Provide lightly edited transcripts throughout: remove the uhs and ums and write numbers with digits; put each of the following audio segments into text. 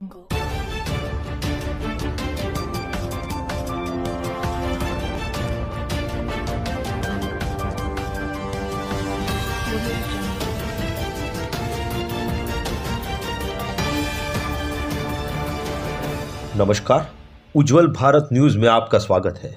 नमस्कार, उज्जवल भारत न्यूज में आपका स्वागत है।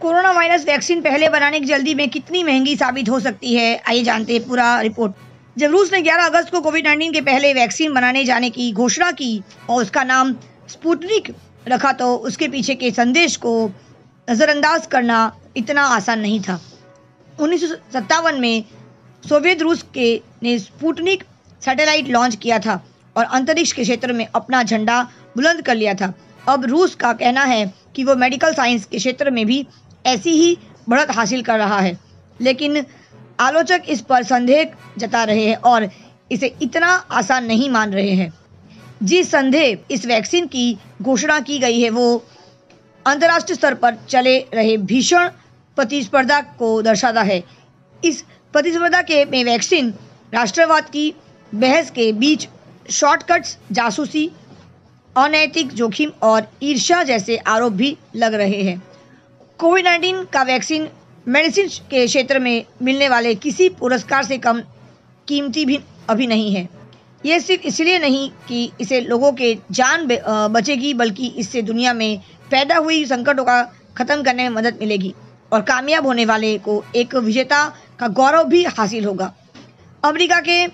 कोरोना वायरस वैक्सीन पहले बनाने की जल्दी में कितनी महंगी साबित हो सकती है, आइए जानते हैं पूरा रिपोर्ट। जब रूस ने 11 अगस्त को कोविड-19 के पहले वैक्सीन बनाने जाने की घोषणा की और उसका नाम स्पुतनिक रखा तो उसके पीछे के संदेश को नजरअंदाज करना इतना आसान नहीं था। 1957 में सोवियत रूस ने स्पुतनिक सैटेलाइट लॉन्च किया था और अंतरिक्ष के क्षेत्र में अपना झंडा बुलंद कर लिया था। अब रूस का कहना है कि वो मेडिकल साइंस के क्षेत्र में भी ऐसी ही बढ़त हासिल कर रहा है, लेकिन आलोचक इस पर संदेह जता रहे हैं और इसे इतना आसान नहीं मान रहे हैं। जिस संदेह इस वैक्सीन की घोषणा की गई है वो अंतर्राष्ट्रीय स्तर पर चले रहे भीषण प्रतिस्पर्धा को दर्शाता है। इस प्रतिस्पर्धा में वैक्सीन राष्ट्रवाद की बहस के बीच शॉर्टकट्स, जासूसी, अनैतिक जोखिम और ईर्ष्या जैसे आरोप भी लग रहे हैं। कोविड-19 का वैक्सीन मेडिसिन के क्षेत्र में मिलने वाले किसी पुरस्कार से कम कीमती भी अभी नहीं है। ये सिर्फ इसलिए नहीं कि इससे लोगों के जान बचेगी, बल्कि इससे दुनिया में पैदा हुई संकटों का खत्म करने में मदद मिलेगी और कामयाब होने वाले को एक विजेता का गौरव भी हासिल होगा। अमेरिका के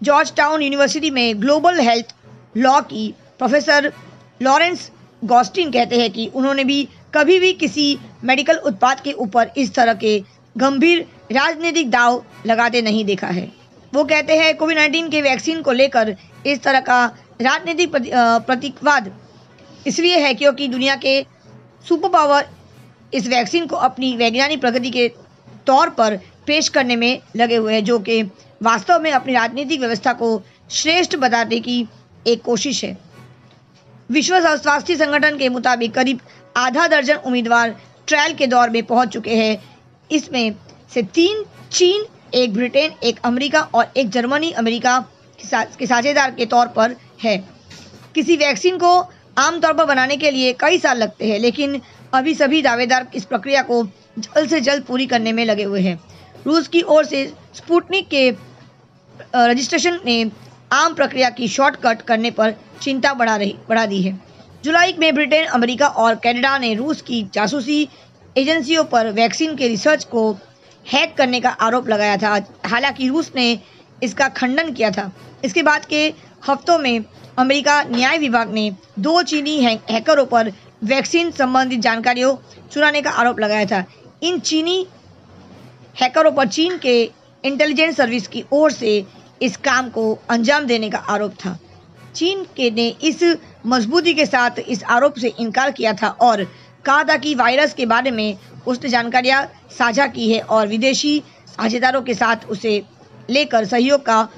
जॉर्ज टाउन यूनिवर्सिटी में ग्लोबल हेल्थ लॉ की प्रोफेसर लॉरेंस गॉस्टिन कहते हैं कि उन्होंने भी कभी भी किसी मेडिकल उत्पाद के ऊपर इस तरह के गंभीर राजनीतिक दाव लगाते नहीं देखा है। वो कहते हैं कोविड-19 के वैक्सीन को लेकर इस तरह का राजनीतिक प्रतीकवाद इसलिए है क्योंकि दुनिया के सुपर पावर इस वैक्सीन को अपनी वैज्ञानिक प्रगति के तौर पर पेश करने में लगे हुए हैं, जो कि वास्तव में अपनी राजनीतिक व्यवस्था को श्रेष्ठ बताने की एक कोशिश है। विश्व स्वास्थ्य संगठन के मुताबिक करीब आधा दर्जन उम्मीदवार ट्रायल के दौर में पहुंच चुके हैं। इसमें से 3 चीन, 1 ब्रिटेन, 1 अमेरिका और 1 जर्मनी अमेरिका के साझेदार के तौर पर है। किसी वैक्सीन को आमतौर पर बनाने के लिए कई साल लगते हैं, लेकिन अभी सभी दावेदार इस प्रक्रिया को जल्द से जल्द पूरी करने में लगे हुए हैं। रूस की ओर से स्पुतनिक के रजिस्ट्रेशन ने आम प्रक्रिया की शॉर्टकट करने पर चिंता बढ़ा दी है। जुलाई में ब्रिटेन, अमेरिका और कनाडा ने रूस की जासूसी एजेंसियों पर वैक्सीन के रिसर्च को हैक करने का आरोप लगाया था। हालांकि रूस ने इसका खंडन किया था। इसके बाद के हफ्तों में अमेरिका न्याय विभाग ने 2 चीनी हैकरों पर वैक्सीन संबंधित जानकारियों चुराने का आरोप लगाया था। इन चीनी हैकरों पर चीन के इंटेलिजेंस सर्विस की ओर से इस काम को अंजाम देने का आरोप था। चीन ने इस मजबूती के साथ इस आरोप से इनकार किया था और कहा था कि वायरस के बारे में उसने जानकारियां साझा की है और विदेशी साझेदारों के साथ उसे लेकर सहयोग का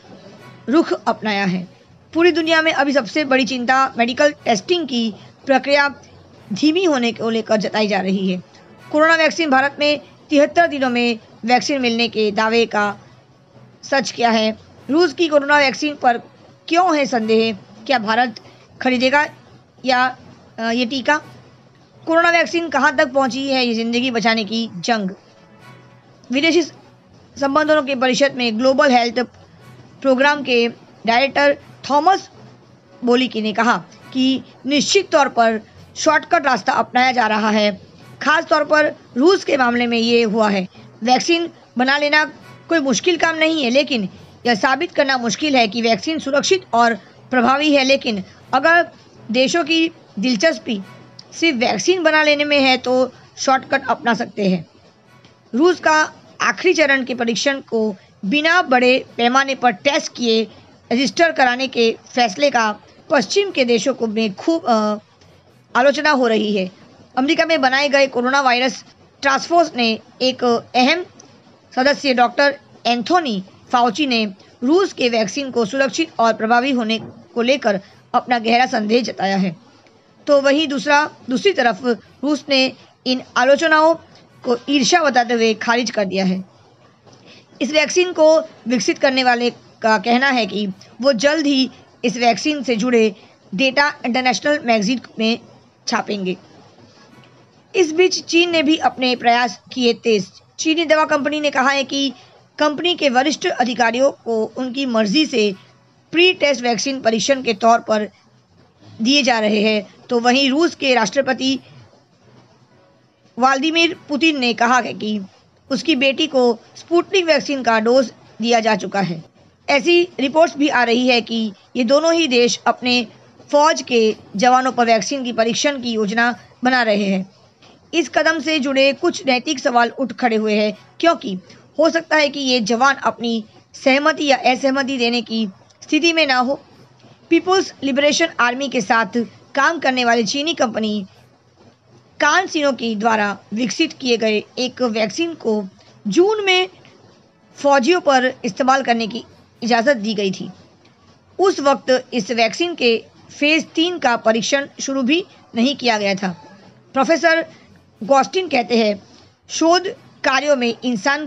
रुख अपनाया है। पूरी दुनिया में अभी सबसे बड़ी चिंता मेडिकल टेस्टिंग की प्रक्रिया धीमी होने को लेकर जताई जा रही है। कोरोना वैक्सीन भारत में 73 दिनों में वैक्सीन मिलने के दावे का सच क्या है? रूस की कोरोना वैक्सीन पर क्यों है संदेह? क्या भारत खरीदेगा या ये टीका? कोरोना वैक्सीन कहां तक पहुंची है ये जिंदगी बचाने की जंग? विदेशी संबंधों के परिषद में ग्लोबल हेल्थ प्रोग्राम के डायरेक्टर थॉमस बोलिकी ने कहा कि निश्चित तौर पर शॉर्टकट रास्ता अपनाया जा रहा है। खास तौर पर रूस के मामले में ये हुआ है। वैक्सीन बना लेना कोई मुश्किल काम नहीं है, लेकिन यह साबित करना मुश्किल है कि वैक्सीन सुरक्षित और प्रभावी है। लेकिन अगर देशों की दिलचस्पी सिर्फ वैक्सीन बना लेने में है तो शॉर्टकट अपना सकते हैं। रूस का आखिरी चरण के परीक्षण को बिना बड़े पैमाने पर टेस्ट किए रजिस्टर कराने के फैसले का पश्चिम के देशों को में खूब आलोचना हो रही है। अमेरिका में बनाए गए कोरोना वायरस टास्क फोर्स ने एक अहम सदस्य डॉक्टर एंथोनी फाउची ने रूस के वैक्सीन को सुरक्षित और प्रभावी होने को लेकर अपना गहरा संदेह जताया है। तो वहीं दूसरी तरफ रूस ने इन आलोचनाओं को ईर्ष्या बताते हुए खारिज कर दिया है। इस वैक्सीन को विकसित करने वाले का कहना है कि वो जल्द ही इस वैक्सीन से जुड़े डेटा इंटरनेशनल मैगजीन में छापेंगे। इस बीच चीन ने भी अपने प्रयास किए तेज। चीनी दवा कंपनी ने कहा है कि कंपनी के वरिष्ठ अधिकारियों को उनकी मर्जी से प्री टेस्ट वैक्सीन परीक्षण के तौर पर दिए जा रहे हैं। तो वहीं रूस के राष्ट्रपति व्लादिमीर पुतिन ने कहा है कि उसकी बेटी को स्पुतनिक वैक्सीन का डोज दिया जा चुका है। ऐसी रिपोर्ट्स भी आ रही है कि ये दोनों ही देश अपने फौज के जवानों पर वैक्सीन की परीक्षण की योजना बना रहे हैं। इस कदम से जुड़े कुछ नैतिक सवाल उठ खड़े हुए हैं, क्योंकि हो सकता है कि ये जवान अपनी सहमति या असहमति देने की स्थिति में ना हो। पीपुल्स लिबरेशन आर्मी के साथ काम करने वाली चीनी कंपनी कानसिनो की द्वारा विकसित किए गए एक वैक्सीन को जून में फौजियों पर इस्तेमाल करने की इजाज़त दी गई थी। उस वक्त इस वैक्सीन के फेज़ 3 का परीक्षण शुरू भी नहीं किया गया था। प्रोफेसर गॉस्टिन कहते हैं, शोध कार्यों में इंसान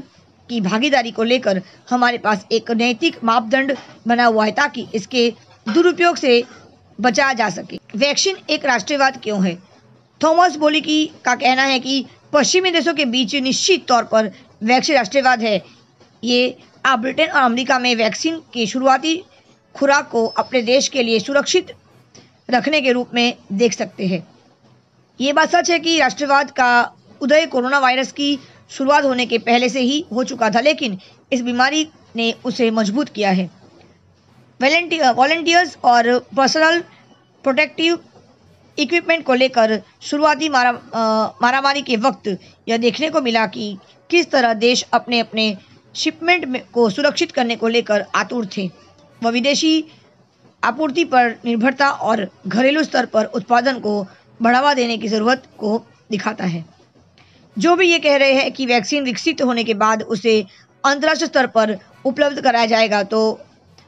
की भागीदारी को लेकर हमारे पास एक नैतिक मापदंड बना हुआ है ताकि इसके दुरुपयोग से बचा जा सके। वैक्सीन एक राष्ट्रवाद क्यों है? थॉमस बोलिकी का कहना है कि पश्चिमी देशों के बीच निश्चित तौर पर वैक्सीन राष्ट्रवाद है। ये आप ब्रिटेन और अमेरिका में वैक्सीन की शुरुआती खुराक को अपने देश के लिए सुरक्षित रखने के रूप में देख सकते हैं। ये बात सच है कि राष्ट्रवाद का उदय कोरोना वायरस की शुरुआत होने के पहले से ही हो चुका था, लेकिन इस बीमारी ने उसे मजबूत किया है। वॉलंटियर्स और पर्सनल प्रोटेक्टिव इक्विपमेंट को लेकर शुरुआती मारामारी के वक्त यह देखने को मिला कि किस तरह देश अपने अपने शिपमेंट को सुरक्षित करने को लेकर आतुर थे। वह विदेशी आपूर्ति पर निर्भरता और घरेलू स्तर पर उत्पादन को बढ़ावा देने की ज़रूरत को दिखाता है। जो भी ये कह रहे हैं कि वैक्सीन विकसित होने के बाद उसे अंतर्राष्ट्रीय स्तर पर उपलब्ध कराया जाएगा, तो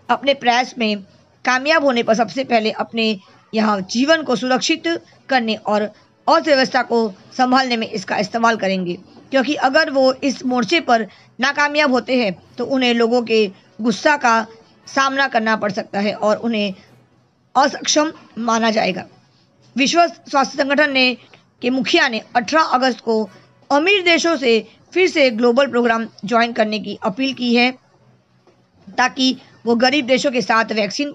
अपने प्रयास में कामयाब होने पर सबसे पहले अपने यहाँ जीवन को सुरक्षित करने और अर्थव्यवस्था को संभालने में इसका इस्तेमाल करेंगे, क्योंकि अगर वो इस मोर्चे पर नाकामयाब होते हैं तो उन्हें लोगों के गुस्सा का सामना करना पड़ सकता है और उन्हें असक्षम माना जाएगा। विश्व स्वास्थ्य संगठन के मुखिया ने 18 अगस्त को अमीर देशों से फिर से ग्लोबल प्रोग्राम ज्वाइन करने की अपील की है ताकि वो गरीब देशों के साथ वैक्सीन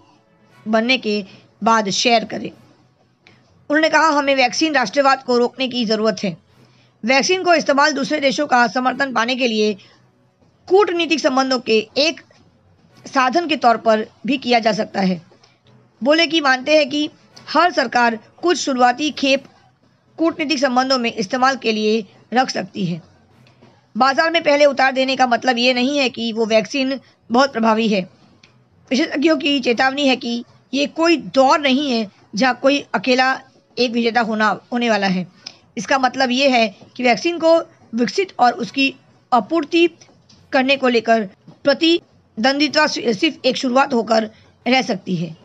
बनने के बाद शेयर करें। उन्होंने कहा, हमें वैक्सीन राष्ट्रवाद को रोकने की ज़रूरत है। वैक्सीन को इस्तेमाल दूसरे देशों का समर्थन पाने के लिए कूटनीतिक संबंधों के एक साधन के तौर पर भी किया जा सकता है। बोले कि मानते हैं कि हर सरकार कुछ शुरुआती खेप कूटनीतिक संबंधों में इस्तेमाल के लिए रख सकती है। बाजार में पहले उतार देने का मतलब ये नहीं है कि वो वैक्सीन बहुत प्रभावी है। विशेषज्ञों की चेतावनी है कि ये कोई दौर नहीं है जहाँ कोई अकेला एक विजेता होने वाला है। इसका मतलब ये है कि वैक्सीन को विकसित और उसकी आपूर्ति करने को लेकर प्रतिद्वंद्विता सिर्फ एक शुरुआत होकर रह सकती है।